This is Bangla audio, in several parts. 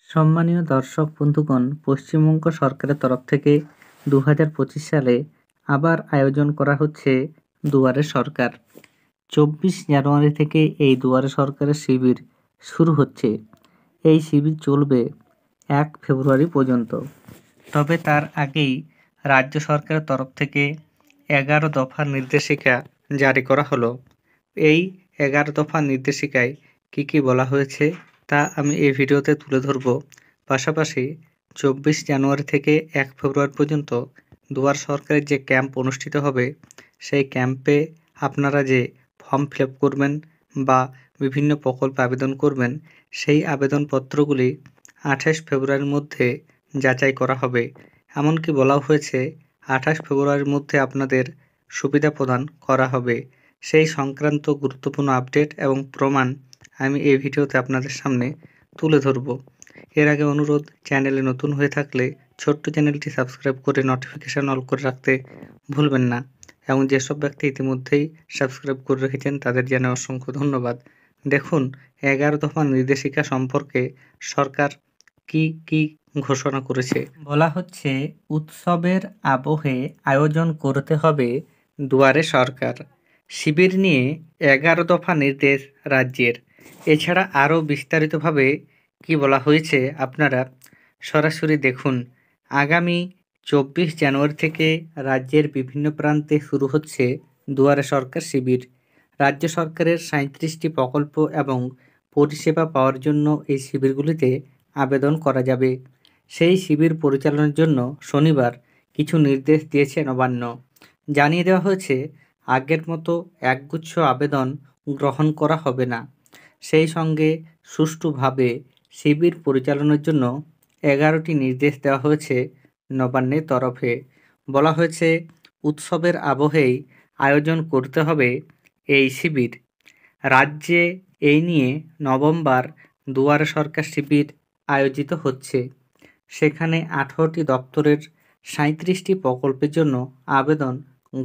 সম্মানীয় দর্শক বন্ধুগণ, পশ্চিমবঙ্গ সরকারের তরফ থেকে 2025 সালে আবার আয়োজন করা হচ্ছে দুয়ারে সরকার। 24 জানুয়ারি থেকে এই দুয়ারে সরকারের শিবির শুরু হচ্ছে। এই শিবির চলবে 1 ফেব্রুয়ারি পর্যন্ত। তবে তার আগেই রাজ্য সরকারের তরফ থেকে 11 দফার নির্দেশিকা জারি করা হলো। এই 11 দফার নির্দেশিকায় কি কি বলা হয়েছে তা আমি এই ভিডিওতে তুলে ধরব। পাশাপাশি 24 জানুয়ারি থেকে 1 ফেব্রুয়ারি পর্যন্ত দুয়ার সরকারের যে ক্যাম্প অনুষ্ঠিত হবে, সেই ক্যাম্পে আপনারা যে ফর্ম ফিল আপ করবেন বা বিভিন্ন প্রকল্পে আবেদন করবেন, সেই আবেদনপত্রগুলি 28 ফেব্রুয়ারির মধ্যে যাচাই করা হবে। এমনকি বলাও হয়েছে 28 ফেব্রুয়ারির মধ্যে আপনাদের সুবিধা প্রদান করা হবে। সেই সংক্রান্ত গুরুত্বপূর্ণ আপডেট এবং প্রমাণ আমি এই ভিডিওতে আপনাদের সামনে তুলে ধরব। এর আগে অনুরোধ, চ্যানেলে নতুন হয়ে থাকলে ছোট্ট চ্যানেলটি সাবস্ক্রাইব করে নোটিফিকেশান অল করে রাখতে ভুলবেন না, এবং যেসব ব্যক্তি ইতিমধ্যেই সাবস্ক্রাইব করে রেখেছেন তাদের জানাই অসংখ্য ধন্যবাদ। দেখুন, 11 দফা নির্দেশিকা সম্পর্কে সরকার কি কি ঘোষণা করেছে। বলা হচ্ছে, উৎসবের আবহে আয়োজন করতে হবে দুয়ারে সরকার। শিবির নিয়ে 11 দফা নির্দেশ রাজ্যের। এছাড়া আরও বিস্তারিতভাবে কি বলা হয়েছে আপনারা সরাসরি দেখুন। আগামী 24 জানুয়ারি থেকে রাজ্যের বিভিন্ন প্রান্তে শুরু হচ্ছে দুয়ারে সরকার শিবির। রাজ্য সরকারের 37টি প্রকল্প এবং পরিষেবা পাওয়ার জন্য এই শিবিরগুলিতে আবেদন করা যাবে। সেই শিবির পরিচালনার জন্য শনিবার কিছু নির্দেশ দিয়েছে নবান্ন। জানিয়ে দেওয়া হয়েছে, আগের মতো একগুচ্ছ আবেদন গ্রহণ করা হবে না। সেই সঙ্গে সুষ্ঠুভাবে শিবির পরিচালনার জন্য 11টি নির্দেশ দেওয়া হয়েছে নবান্নের তরফে। বলা হয়েছে, উৎসবের আবহেই আয়োজন করতে হবে এই শিবির। রাজ্যে এই নিয়ে নভেম্বর দুয়ারে সরকার শিবির আয়োজিত হচ্ছে। সেখানে 18টি দপ্তরের 37টি প্রকল্পের জন্য আবেদন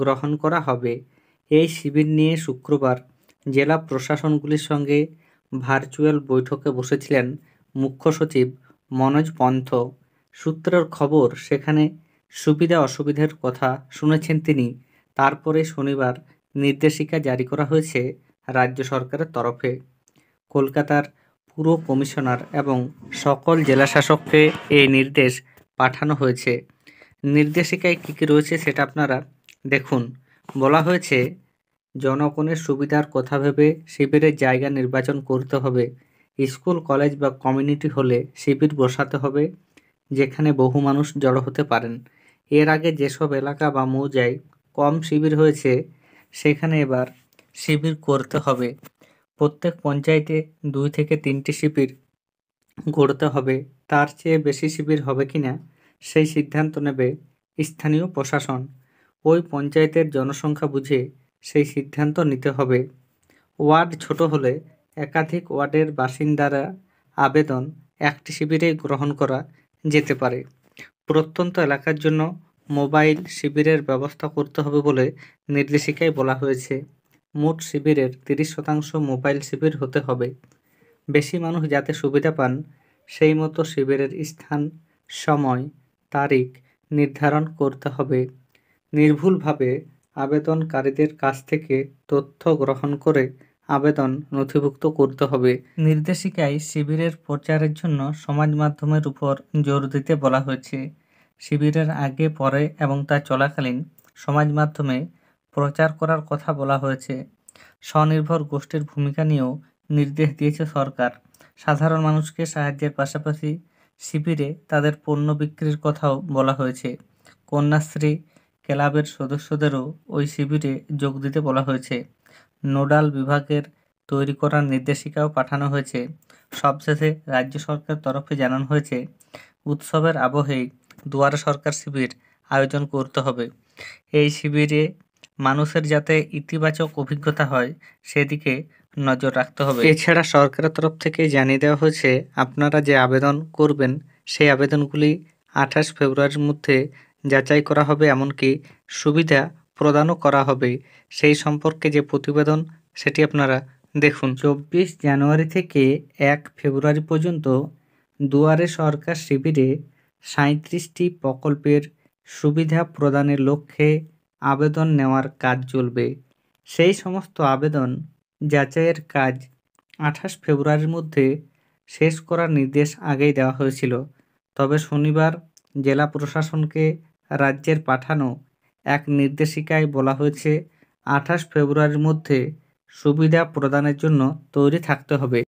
গ্রহণ করা হবে। এই শিবির নিয়ে শুক্রবার জেলা প্রশাসনগুলির সঙ্গে ভার্চুয়াল বৈঠকে বসেছিলেন মুখ্য সচিব মনোজ পন্থ। সূত্রের খবর, সেখানে সুবিধা অসুবিধার কথা শুনেছেন তিনি। তারপরে শনিবার নির্দেশিকা জারি করা হয়েছে রাজ্য সরকারের তরফে। কলকাতার পুর কমিশনার এবং সকল জেলাশাসককে এই নির্দেশ পাঠানো হয়েছে। নির্দেশিকায় কী কী রয়েছে সেটা আপনারা দেখুন। বলা হয়েছে, জনগণের সুবিধার কথা ভেবে শিবিরের জায়গা নির্বাচন করতে হবে। স্কুল, কলেজ বা কমিউনিটি হলে শিবির বসাতে হবে, যেখানে বহু মানুষ জড়ো হতে পারেন। এর আগে যেসব এলাকা বা মৌজায় কম শিবির হয়েছে, সেখানে এবার শিবির করতে হবে। প্রত্যেক পঞ্চায়েতে 2 থেকে 3টি শিবির গড়তে হবে। তার চেয়ে বেশি শিবির হবে কিনা সেই সিদ্ধান্ত নেবে স্থানীয় প্রশাসন। ওই পঞ্চায়েতের জনসংখ্যা বুঝে সেই সিদ্ধান্ত নিতে হবে। ওয়ার্ড ছোট হলে একাধিক ওয়ার্ডের বাসিন্দারা আবেদন একটি শিবিরে গ্রহণ করা যেতে পারে। প্রত্যন্ত এলাকার জন্য মোবাইল শিবিরের ব্যবস্থা করতে হবে বলে নির্দেশিকায় বলা হয়েছে। মোট শিবিরের 30% মোবাইল শিবির হতে হবে। বেশি মানুষ যাতে সুবিধা পান, সেই মতো শিবিরের স্থান, সময়, তারিখ নির্ধারণ করতে হবে। নির্ভুলভাবে আবেদনকারীদের কাছ থেকে তথ্য গ্রহণ করে আবেদন নথিভুক্ত করতে হবে। নির্দেশিকায় শিবিরের প্রচারের জন্য সমাজ মাধ্যমের উপর জোর দিতে বলা হয়েছে। শিবিরের আগে, পরে এবং তা চলাকালীন সমাজ মাধ্যমে প্রচার করার কথা বলা হয়েছে। স্বনির্ভর গোষ্ঠীর ভূমিকা নিয়েও নির্দেশ দিয়েছে সরকার। সাধারণ মানুষকে সাহায্যের পাশাপাশি শিবিরে তাদের পণ্য বিক্রির কথাও বলা হয়েছে। কন্যাশ্রী ক্লাবের সদস্যদেরও ওই শিবিরে যোগ দিতে বলা হয়েছে। নোডাল বিভাগের তৈরি করার নির্দেশিকাও পাঠানো হয়েছে। সবশেষে রাজ্য সরকার তরফে জানানো হয়েছে, উৎসবের আবহেই দুয়ারে সরকার শিবির আয়োজন করতে হবে। এই শিবিরে মানুষের যাতে ইতিবাচক অভিজ্ঞতা হয়, সেদিকে নজর রাখতে হবে। এছাড়া সরকারের তরফ থেকে জানিয়ে দেওয়া হয়েছে, আপনারা যে আবেদন করবেন সেই আবেদনগুলি 28 ফেব্রুয়ারির মধ্যে যাচাই করা হবে, এমনকি সুবিধা প্রদানও করা হবে। সেই সম্পর্কে যে প্রতিবেদন, সেটি আপনারা দেখুন। 24 জানুয়ারি থেকে 1 ফেব্রুয়ারি পর্যন্ত দুয়ারে সরকার শিবিরে ৩৭টি প্রকল্পের সুবিধা প্রদানের লক্ষ্যে আবেদন নেওয়ার কাজ চলবে। সেই সমস্ত আবেদন যাচাইয়ের কাজ ২৮ ফেব্রুয়ারির মধ্যে শেষ করার নির্দেশ আগেই দেওয়া হয়েছিল। তবে শনিবার জেলা প্রশাসনকে রাজ্যের পাঠানো এক নির্দেশিকায় বলা হয়েছে ২৮ ফেব্রুয়ারির মধ্যে সুবিধা প্রদানের জন্য তৈরি থাকতে হবে।